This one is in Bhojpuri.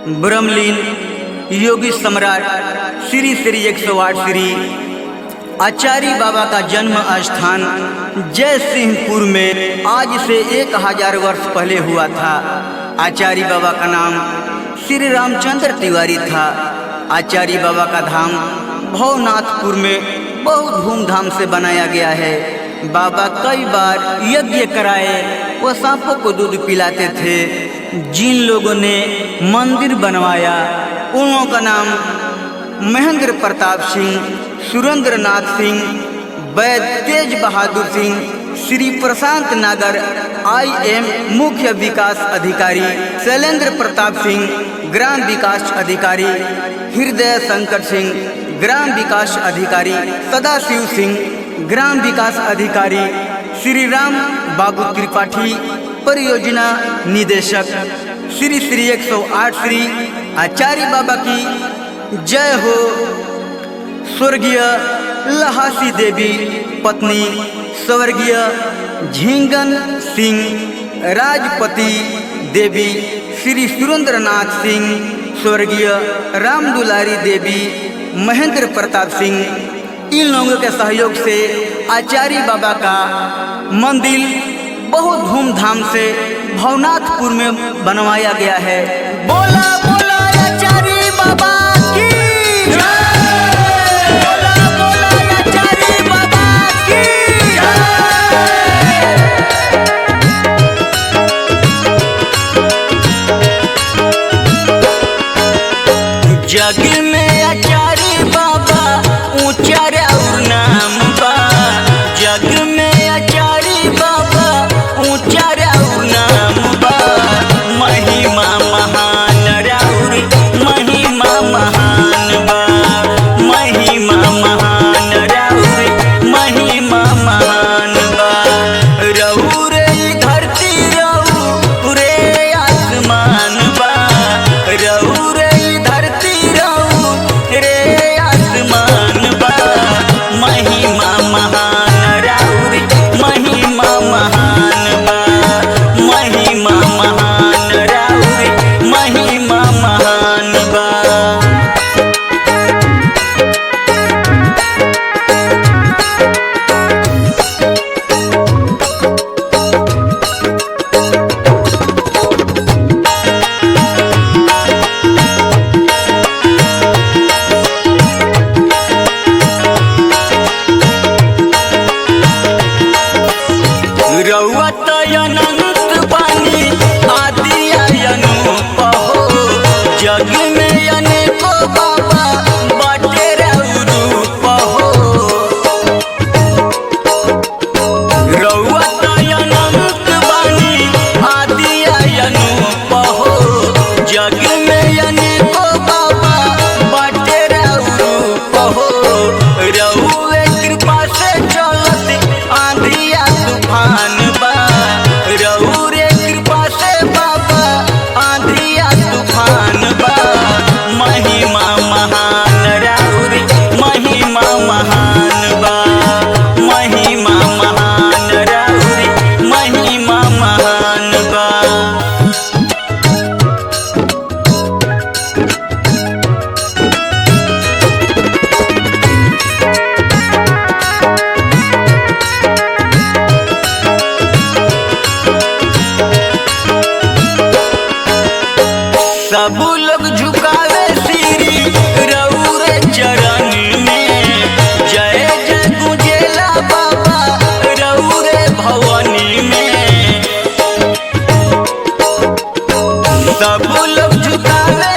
ब्रह्मलीन योगी सम्राट श्री श्री 108 श्री आचार्य बाबा का जन्म स्थान जय सिंहपुर में आज से 1000 वर्ष पहले हुआ था। आचार्य बाबा का नाम श्री रामचंद्र तिवारी था। आचार्य बाबा का धाम भवनाथपुर में बहुत धूमधाम से बनाया गया है। बाबा कई बार यज्ञ कराए वो सांपों को दूध पिलाते थे। जिन लोगों ने मंदिर बनवाया उन लोगों का नाम महेंद्र प्रताप सिंह, सुरेंद्र नाथ सिंह, वैद तेज बहादुर सिंह, श्री प्रशांत नागर IM मुख्य विकास अधिकारी, शैलेंद्र प्रताप सिंह ग्राम विकास अधिकारी, हृदय शंकर सिंह ग्राम विकास अधिकारी, सदाशिव सिंह ग्राम विकास अधिकारी, श्री राम बाबू त्रिपाठी परियोजना निदेशक। श्री श्री 108 श्री आचार्य बाबा की जय हो। स्वर्गीय लहासी देवी पत्नी स्वर्गीय झिंगन सिंह राजपति देवी, श्री सुरेंद्रनाथ सिंह, स्वर्गीय रामदुलारी देवी, महेंद्र प्रताप सिंह, इन लोगों के सहयोग से आचार्य बाबा का मंदिर बहुत धूमधाम से भवनाथपुर में बनवाया गया है। बोला बोला आचार्य बाबा की जय। बोला बोला आचार्य बाबा की जय। जग में आचार्य बाबा ऊंचा और नाम बा। जग में आचार्य बाबा ऊंचा और नाम बा। महिमा महान राउर महिमा महान बा। महिमा महान राउर महिमा महान बा। रउर धरती रउर आसमान बा। रउर धरती रउर आसमान बा। महिमा महान राउर महिमा महान बा। महिमा महान राउर महिमा महान बा। रउआ अनंत बानी आदि अनूप हो। जग में अनेको बाबा बाटे रउर रूप हो। रउआ अनंत बानी आदि अनूप हो। जग में अनेको बाबा बाटे रउर रूप हो। रउए कृपा से चलत आंधी तूफान बा। रउरे कृपा से बाबा आंधी तूफान बा। महिमा महान राउर महिमा महान बा। महिमा महान राउर महिमा महान बा। सब लोग झुकावे सिरी रउर चरण में। जय जय गुंजेला बाबा रउर भवनी में। सब लोग झुकावे